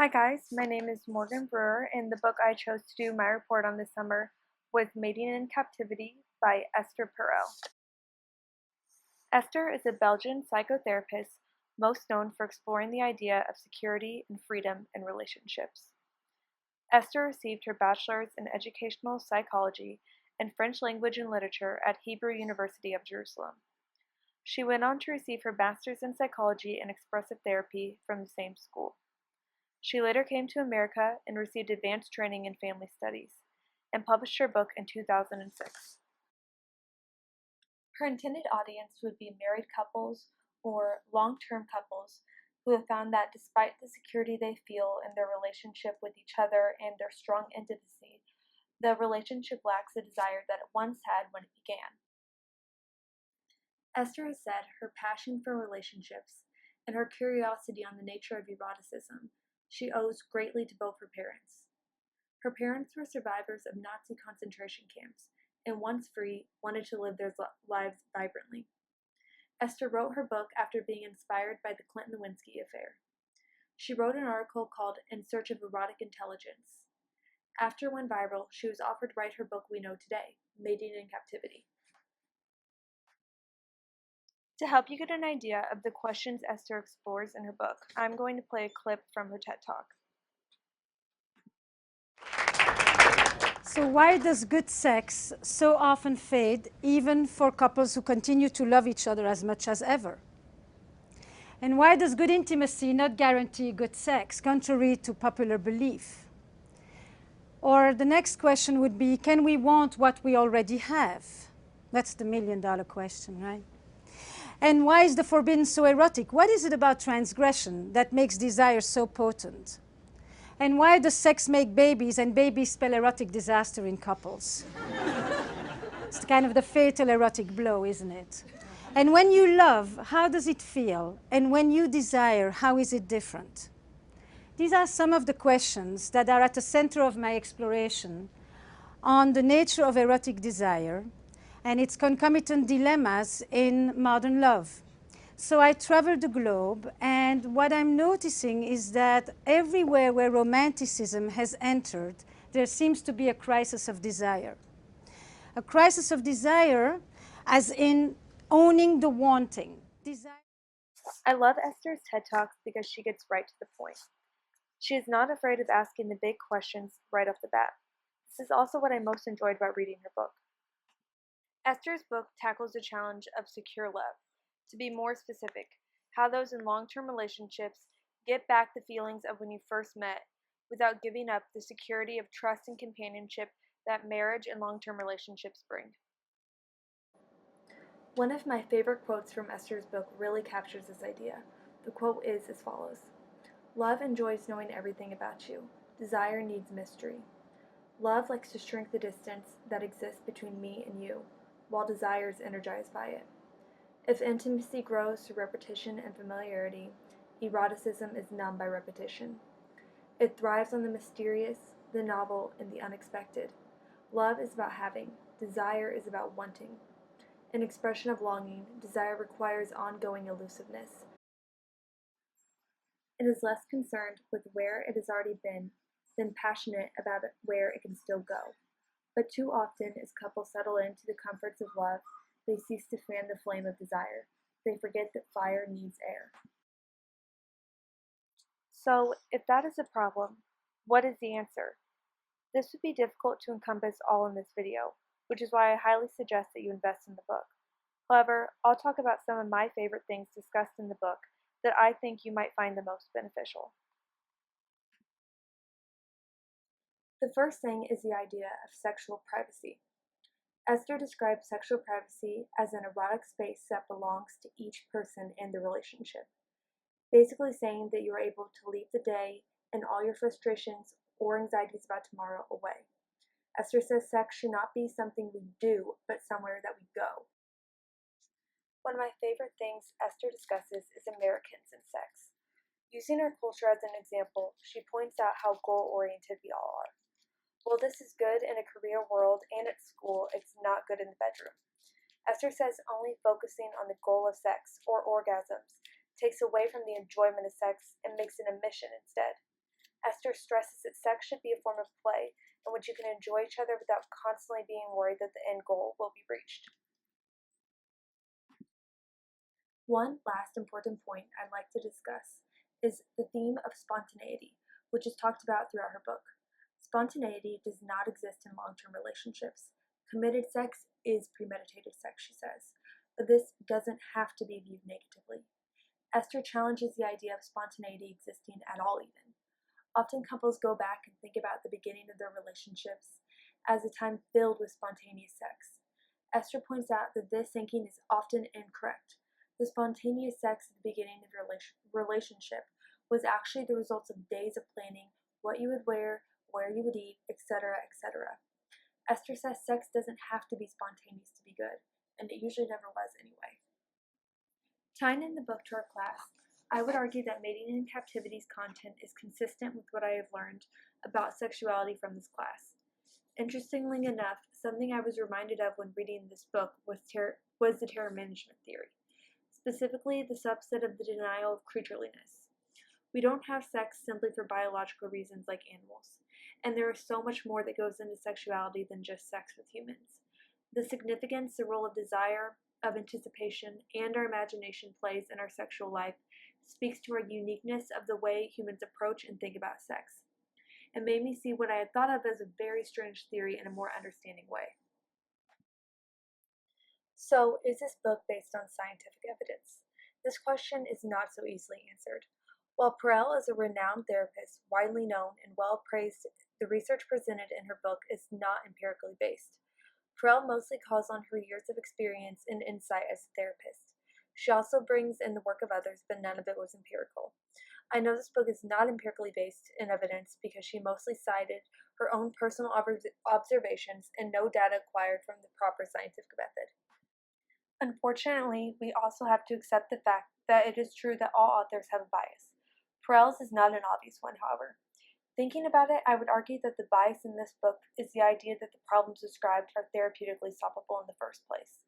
Hi guys, my name is Morgan Brewer, and the book I chose to do my report on this summer was Mating in Captivity by Esther Perel. Esther is a Belgian psychotherapist most known for exploring the idea of security and freedom in relationships. Esther received her bachelor's in educational psychology and French language and literature at Hebrew University of Jerusalem. She went on to receive her master's in psychology and expressive therapy from the same school. She later came to America and received advanced training in family studies, and published her book in 2006. Her intended audience would be married couples or long-term couples who have found that despite the security they feel in their relationship with each other and their strong intimacy, the relationship lacks the desire that it once had when it began. Esther has said her passion for relationships and her curiosity on the nature of eroticism she owes greatly to both her parents. Her parents were survivors of Nazi concentration camps, and once free, wanted to live their lives vibrantly. Esther wrote her book after being inspired by the Clinton-Lewinsky affair. She wrote an article called In Search of Erotic Intelligence. After it went viral, she was offered to write her book we know today, Mating in Captivity. To help you get an idea of the questions Esther explores in her book, I'm going to play a clip from her TED Talk. So why does good sex so often fade, even for couples who continue to love each other as much as ever? And why does good intimacy not guarantee good sex, contrary to popular belief? Or the next question would be, can we want what we already have? That's the million-dollar question, right? And why is the forbidden so erotic? What is it about transgression that makes desire so potent? And why does sex make babies and babies spell erotic disaster in couples? It's kind of the fatal erotic blow, isn't it? And when you love, how does it feel? And when you desire, how is it different? These are some of the questions that are at the center of my exploration on the nature of erotic desire and its concomitant dilemmas in modern love. So I traveled the globe, and what I'm noticing is that everywhere where romanticism has entered, there seems to be a crisis of desire. A crisis of desire as in owning the wanting. I love Esther's TED Talks because she gets right to the point. She is not afraid of asking the big questions right off the bat. This is also what I most enjoyed about reading her book. Esther's book tackles the challenge of secure love. To be more specific, how those in long-term relationships get back the feelings of when you first met without giving up the security of trust and companionship that marriage and long-term relationships bring. One of my favorite quotes from Esther's book really captures this idea. The quote is as follows: "Love enjoys knowing everything about you. Desire needs mystery. Love likes to shrink the distance that exists between me and you, while desire is energized by it. If intimacy grows through repetition and familiarity, eroticism is numbed by repetition. It thrives on the mysterious, the novel, and the unexpected. Love is about having. Desire is about wanting. An expression of longing, desire requires ongoing elusiveness. It is less concerned with where it has already been than passionate about where it can still go. But too often, as couples settle into the comforts of love, they cease to fan the flame of desire. They forget that fire needs air." So, if that is a problem, what is the answer? This would be difficult to encompass all in this video, which is why I highly suggest that you invest in the book. However, I'll talk about some of my favorite things discussed in the book that I think you might find the most beneficial. The first thing is the idea of sexual privacy. Esther describes sexual privacy as an erotic space that belongs to each person in the relationship, basically saying that you are able to leave the day and all your frustrations or anxieties about tomorrow away. Esther says sex should not be something we do, but somewhere that we go. One of my favorite things Esther discusses is Americans and sex. Using our culture as an example, she points out how goal-oriented we all are. While this is good in a career world and at school, it's not good in the bedroom. Esther says only focusing on the goal of sex, or orgasms, takes away from the enjoyment of sex and makes it a mission instead. Esther stresses that sex should be a form of play in which you can enjoy each other without constantly being worried that the end goal will be reached. One last important point I'd like to discuss is the theme of spontaneity, which is talked about throughout her book. Spontaneity does not exist in long-term relationships. Committed sex is premeditated sex, she says, but this doesn't have to be viewed negatively. Esther challenges the idea of spontaneity existing at all even. Often couples go back and think about the beginning of their relationships as a time filled with spontaneous sex. Esther points out that this thinking is often incorrect. The spontaneous sex at the beginning of your relationship was actually the result of days of planning what you would wear, where you would eat, etc., etc. Esther says sex doesn't have to be spontaneous to be good, and it usually never was anyway. Tying in the book to our class, I would argue that Mating in Captivity's content is consistent with what I have learned about sexuality from this class. Interestingly enough, something I was reminded of when reading this book was the terror management theory, specifically the subset of the denial of creatureliness. We don't have sex simply for biological reasons like animals, and there is so much more that goes into sexuality than just sex with humans. The significance, the role of desire, of anticipation, and our imagination plays in our sexual life speaks to our uniqueness of the way humans approach and think about sex. It made me see what I had thought of as a very strange theory in a more understanding way. So, is this book based on scientific evidence? This question is not so easily answered. While Perel is a renowned therapist, widely known and well praised, the research presented in her book is not empirically based. Perel mostly calls on her years of experience and insight as a therapist. She also brings in the work of others, but none of it was empirical. I know this book is not empirically based in evidence because she mostly cited her own personal observations and no data acquired from the proper scientific method. Unfortunately, we also have to accept the fact that it is true that all authors have a bias. Perel's is not an obvious one, however. Thinking about it, I would argue that the bias in this book is the idea that the problems described are therapeutically solvable in the first place.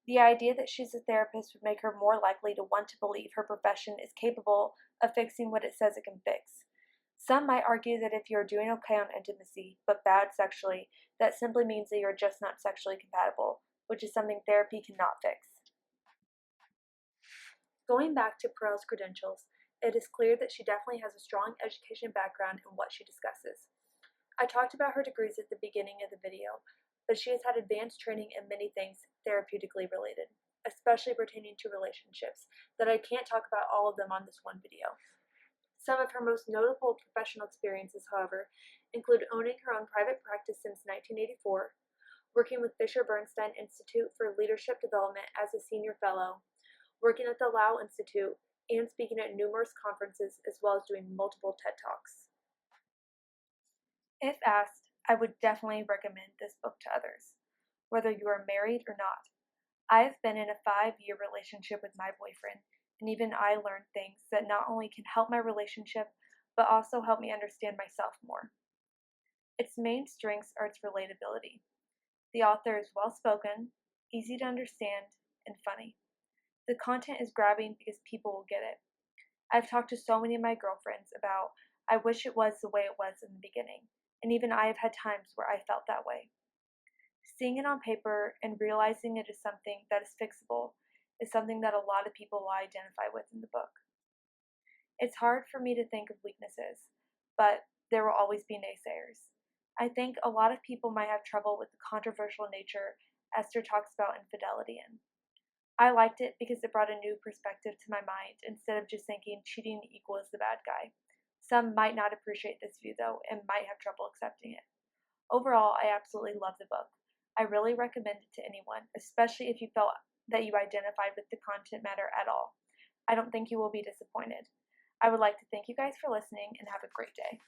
The idea that she's a therapist would make her more likely to want to believe her profession is capable of fixing what it says it can fix. Some might argue that if you're doing okay on intimacy, but bad sexually, that simply means that you're just not sexually compatible, which is something therapy cannot fix. Going back to Perel's credentials, it is clear that she definitely has a strong education background in what she discusses. I talked about her degrees at the beginning of the video, but she has had advanced training in many things therapeutically related, especially pertaining to relationships, that I can't talk about all of them on this one video. Some of her most notable professional experiences, however, include owning her own private practice since 1984, working with Fisher Bernstein Institute for Leadership Development as a senior fellow, working at the Lau Institute, and speaking at numerous conferences as well as doing multiple TED Talks. If asked, I would definitely recommend this book to others, whether you are married or not. I have been in a 5-year relationship with my boyfriend, and even I learned things that not only can help my relationship, but also help me understand myself more. Its main strengths are its relatability. The author is well-spoken, easy to understand, and funny. The content is grabbing because people will get it. I've talked to so many of my girlfriends about I wish it was the way it was in the beginning, and even I have had times where I felt that way. Seeing it on paper and realizing it is something that is fixable is something that a lot of people will identify with in the book. It's hard for me to think of weaknesses, but there will always be naysayers. I think a lot of people might have trouble with the controversial nature Esther talks about infidelity in. I liked it because it brought a new perspective to my mind instead of just thinking cheating equals the bad guy. Some might not appreciate this view though and might have trouble accepting it. Overall, I absolutely love the book. I really recommend it to anyone, especially if you felt that you identified with the content matter at all. I don't think you will be disappointed. I would like to thank you guys for listening and have a great day.